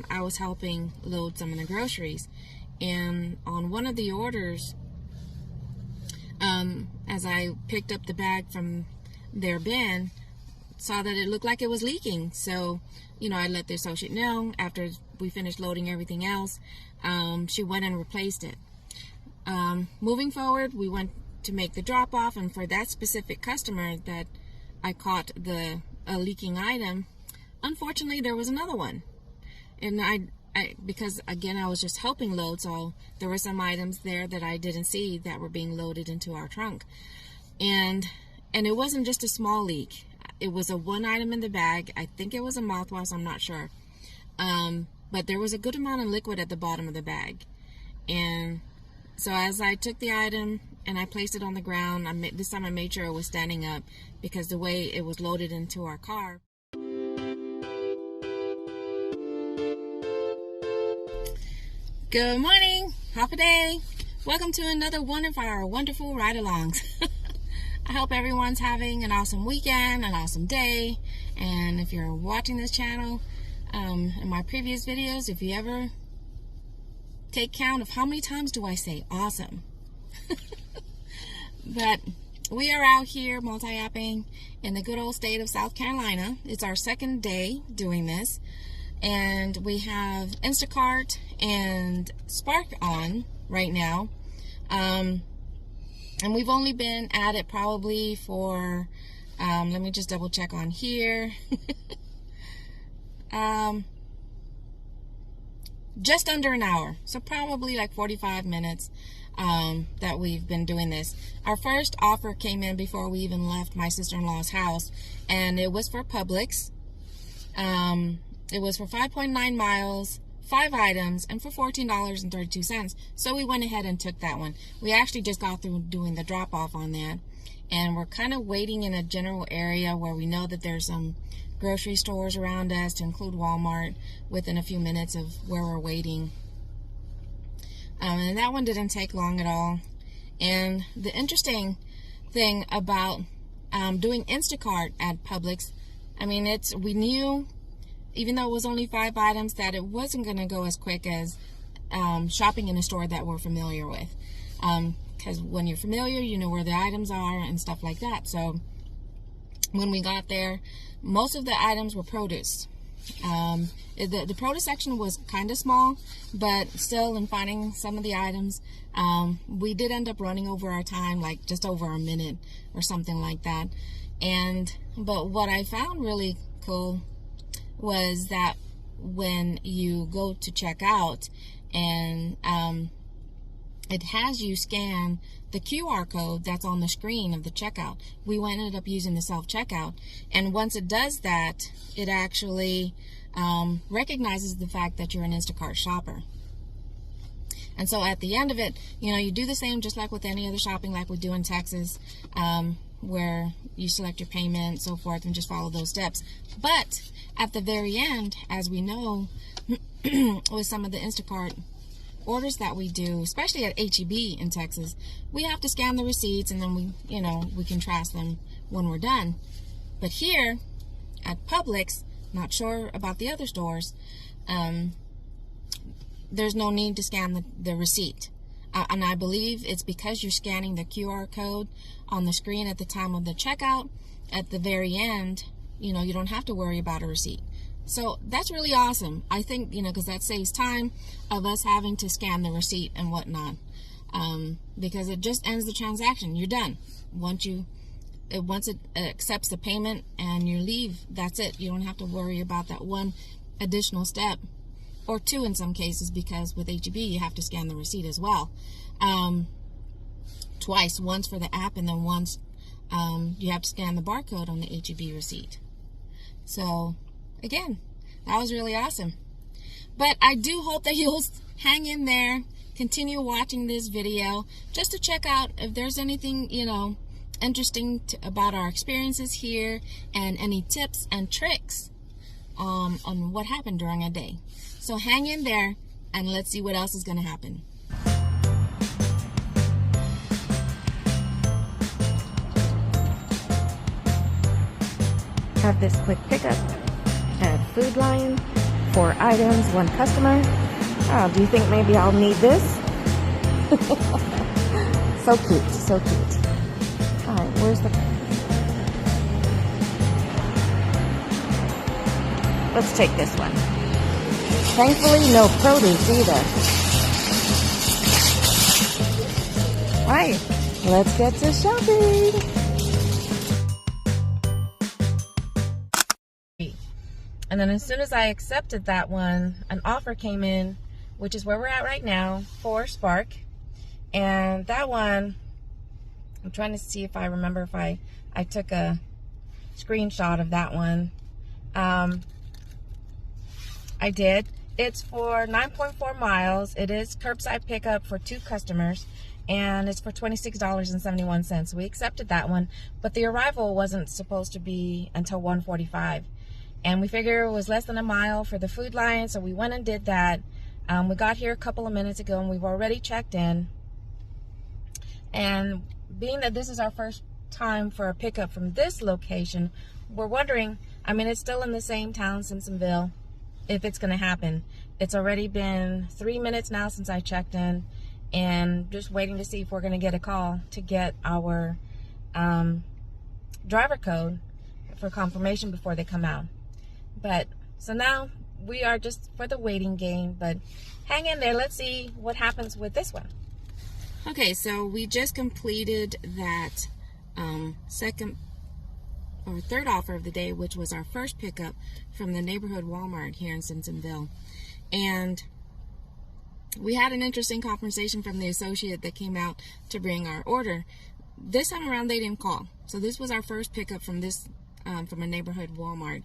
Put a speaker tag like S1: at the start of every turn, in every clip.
S1: I was helping load some of the groceries. And on one of the orders, as I picked up the bag from their bin, saw that it looked like it was leaking. So, I let the associate know after we finished loading everything else. She went and replaced it. Moving forward, we went to make the drop off, and for that specific customer that I caught a leaking item, unfortunately there was another one. And I because again I was just helping load, so there were some items there that I didn't see that were being loaded into our trunk. And it wasn't just a small leak. It was a one item in the bag. I think it was a mouthwash, I'm not sure. But there was a good amount of liquid at the bottom of the bag. And so as I took the item and I placed it on the ground, this time I made sure it was standing up, because the way it was loaded into our car. Good morning, Hafa Adai. Welcome to another one of our wonderful ride-alongs. I hope everyone's having an awesome weekend, an awesome day. And if you're watching this channel, in my previous videos, if you ever take count of how many times do I say awesome. But we are out here multi-apping in the good old state of South Carolina. It's our second day doing this. And we have Instacart and Spark on right now. And we've only been at it probably for, let me just double check on here. Just under an hour. So probably like 45 minutes that we've been doing this. Our first offer came in before we even left my sister-in-law's house, and it was for Publix. It was for 5.9 miles, 5 items, and for $14.32. So we went ahead and took that one. We actually just got through doing the drop-off on that. And we're kind of waiting in a general area where we know that there's some grocery stores around us, to include Walmart, within a few minutes of where we're waiting. And that one didn't take long at all. And the interesting thing about doing Instacart at Publix, I mean, we knew, even though it was only 5 items, that it wasn't going to go as quick as shopping in a store that we're familiar with. Because when you're familiar, you know where the items are and stuff like that. So when we got there, most of the items were produce. The produce section was kind of small, but still, in finding some of the items, we did end up running over our time, like just over a minute or something like that. But what I found really cool was that when you go to check out, and it has you scan the QR code that's on the screen of the checkout. We ended up using the self-checkout, and once it does that, it actually recognizes the fact that you're an Instacart shopper. And so at the end of it, you do the same just like with any other shopping, like we do in Texas, where you select your payment, so forth, and just follow those steps. But at the very end, as we know, with some of the Instacart orders that we do, especially at H-E-B in Texas, we have to scan the receipts, and then we contrast them when we're done. But here at Publix, not sure about the other stores, there's no need to scan the receipt. And I believe it's because you're scanning the QR code on the screen at the time of the checkout. At the very end, you don't have to worry about a receipt. So that's really awesome. I think, because that saves time of us having to scan the receipt and whatnot. Because it just ends the transaction. You're done. Once it accepts the payment and you leave, that's it. You don't have to worry about that one additional step, or 2 in some cases, because with H-E-B you have to scan the receipt as well. Twice, once for the app, and then once you have to scan the barcode on the H-E-B receipt. So again, that was really awesome. But I do hope that you'll hang in there, continue watching this video, just to check out if there's anything, interesting about our experiences here, and any tips and tricks on what happened during a day. So hang in there, and let's see what else is going to happen.
S2: Have this quick pickup at Food Lion
S1: 4 items, 1 customer. Oh, do you think maybe I'll need this? So cute, so cute. All right, where's the... Let's take this one. Thankfully, no produce either. All right, let's get to shopping. And then as soon as I accepted that one, an offer came in, which is where we're at right now, for Spark. And that one, I'm trying to see if I remember if I took a screenshot of that one. I did. It's for 9.4 miles. It is curbside pickup for 2 customers. And it's for $26.71. We accepted that one. But the arrival wasn't supposed to be until 1:45. And we figured it was less than a mile for the food line. So we went and did that. We got here a couple of minutes ago and we've already checked in. And being that this is our first time for a pickup from this location, we're wondering, I mean, it's still in the same town, Simpsonville, if it's going to happen. It's already been 3 minutes now since I checked in, and just waiting to see if we're going to get a call to get our driver code for confirmation before they come out. But so now we are just for the waiting game, but hang in there. Let's see what happens with this one. Okay, so we just completed that second or third offer of the day, which was our first pickup from the neighborhood Walmart here in Simpsonville. And we had an interesting conversation from the associate that came out to bring our order. This time around, they didn't call. So this was our first pickup from this from a neighborhood Walmart.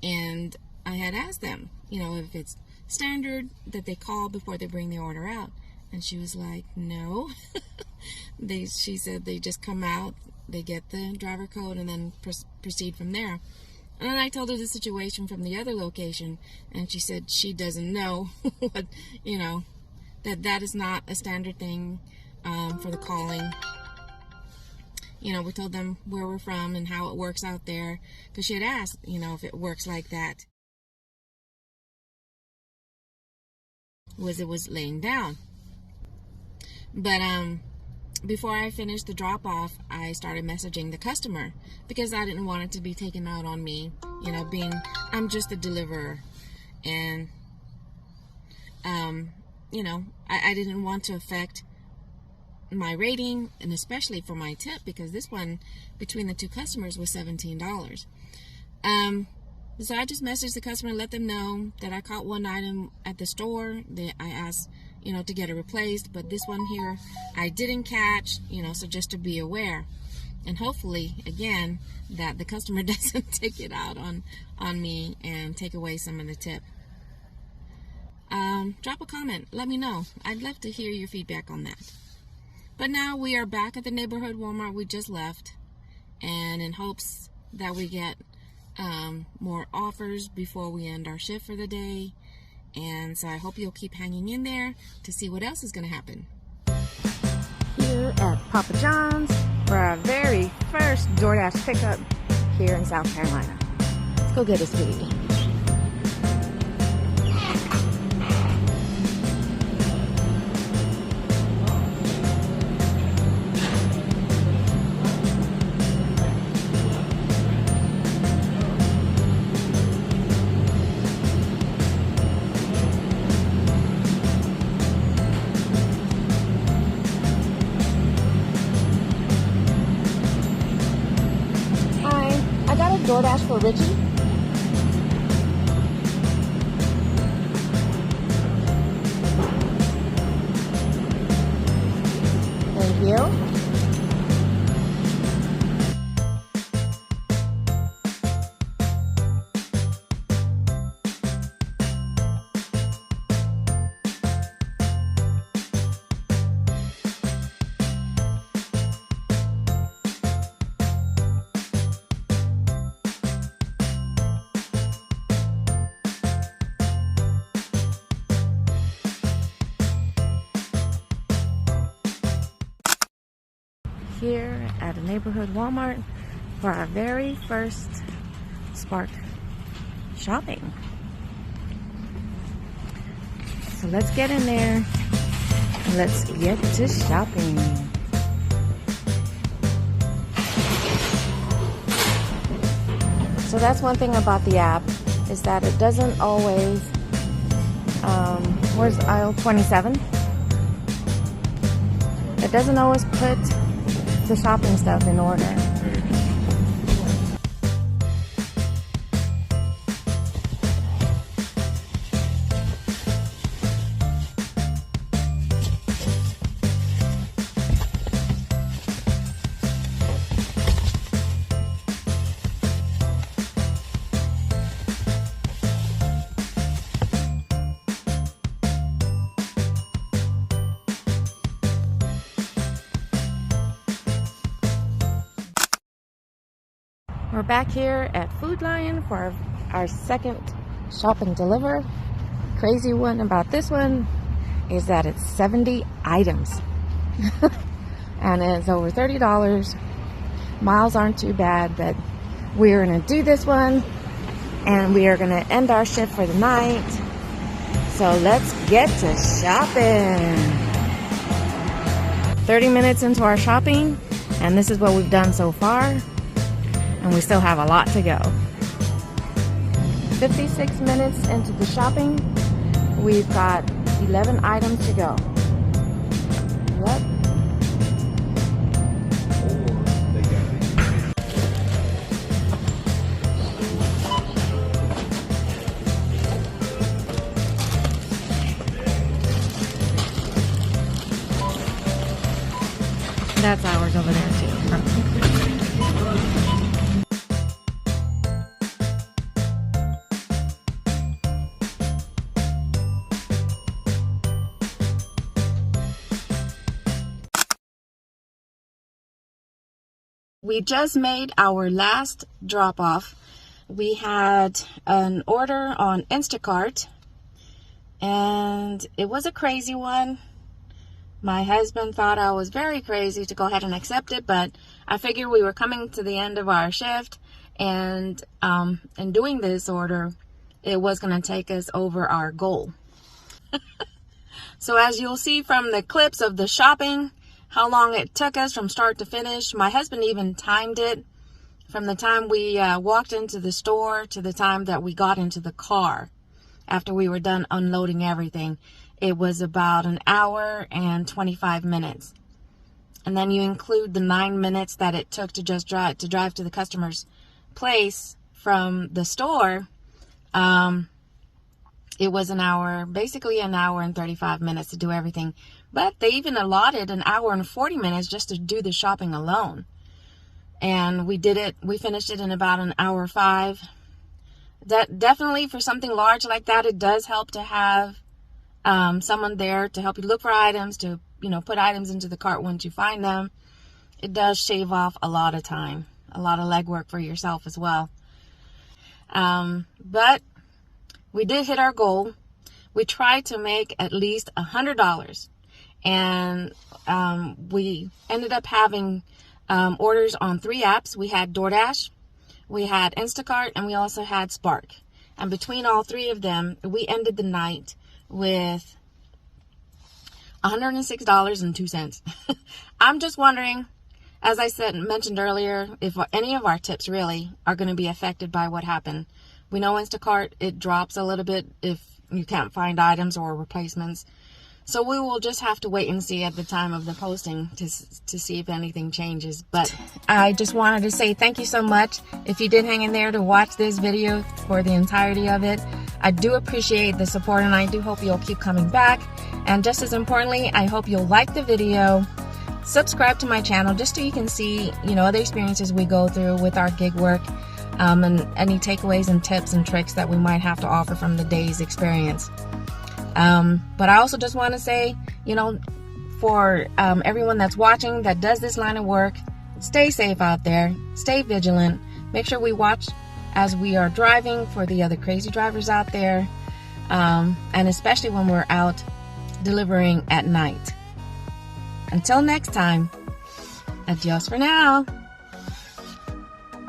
S1: And I had asked them, you know, if it's standard that they call before they bring the order out. And she was like, no. She said they just come out, they get the driver code, and then proceed from there. And then I told her the situation from the other location, and she said she doesn't know what, you know, that is not a standard thing for the calling. You know, we told them where we're from and how it works out there, because she had asked, you know, if it works like that. It was laying down. But before I finished the drop-off, I started messaging the customer because I didn't want it to be taken out on me, you know, I'm just a deliverer. And, you know, I didn't want to affect my rating, and especially for my tip, because this one between the 2 customers was $17. So I just messaged the customer, let them know that I caught one item at the store that I asked, you know, to get it replaced, but this one here I didn't catch, you know, so just to be aware. And hopefully, again, that the customer doesn't take it out on me and take away some of the tip. Drop a comment, let me know. I'd love to hear your feedback on that. But now we are back at the neighborhood Walmart we just left, and in hopes that we get more offers before we end our shift for the day. And so I hope you'll keep hanging in there to see what else is going to happen. Here at Papa John's for our very first DoorDash pickup here in South Carolina. Let's go get a sweetie. DoorDash for Richie. Thank you. Here at a neighborhood Walmart for our very first Spark shopping. So let's get in there. Let's get to shopping. So that's one thing about the app, is that it doesn't always, where's aisle 27? It doesn't always put the shopping stuff in order. We're back here at Food Lion for our second shop and deliver. Crazy one about this one is that it's 70 items and it's over $30. Miles aren't too bad, but we're gonna do this one and we are gonna end our shift for the night. So let's get to shopping. 30 minutes into our shopping, and this is what we've done so far. And we still have a lot to go. 56 minutes into the shopping, we've got 11 items to go. Yep. That's ours over there too. We just made our last drop off. We had an order on Instacart and it was a crazy one. My husband thought I was very crazy to go ahead and accept it, but I figured we were coming to the end of our shift, and in doing this order, it was going to take us over our goal. So as you'll see from the clips of the shopping, how long it took us from start to finish. My husband even timed it from the time we walked into the store to the time that we got into the car after we were done unloading everything. It was about an hour and 25 minutes. And then you include the 9 minutes that it took to just drive to the customer's place from the store. It was an hour, basically an hour and 35 minutes to do everything. But they even allotted an hour and 40 minutes just to do the shopping alone. And we did it, we finished it in about an hour 5. That definitely, for something large like that, it does help to have someone there to help you look for items, to, you know, put items into the cart once you find them. It does shave off a lot of time, a lot of legwork for yourself as well. But we did hit our goal. We tried to make at least $100. And we ended up having orders on 3 apps. We had DoorDash, we had Instacart, and we also had Spark. And between all 3 of them, we ended the night with $106.02. I'm just wondering, as I mentioned earlier, if any of our tips really are going to be affected by what happened. We know Instacart, it drops a little bit if you can't find items or replacements. So we will just have to wait and see at the time of the posting to see if anything changes. But I just wanted to say thank you so much if you did hang in there to watch this video for the entirety of it. I do appreciate the support, and I do hope you'll keep coming back. And just as importantly, I hope you'll like the video, subscribe to my channel just so you can see, you know, other experiences we go through with our gig work, and any takeaways and tips and tricks that we might have to offer from the day's experience. But I also just want to say, you know, for everyone that's watching that does this line of work, stay safe out there, stay vigilant, make sure we watch as we are driving for the other crazy drivers out there, and especially when we're out delivering at night. Until next time, adios for now.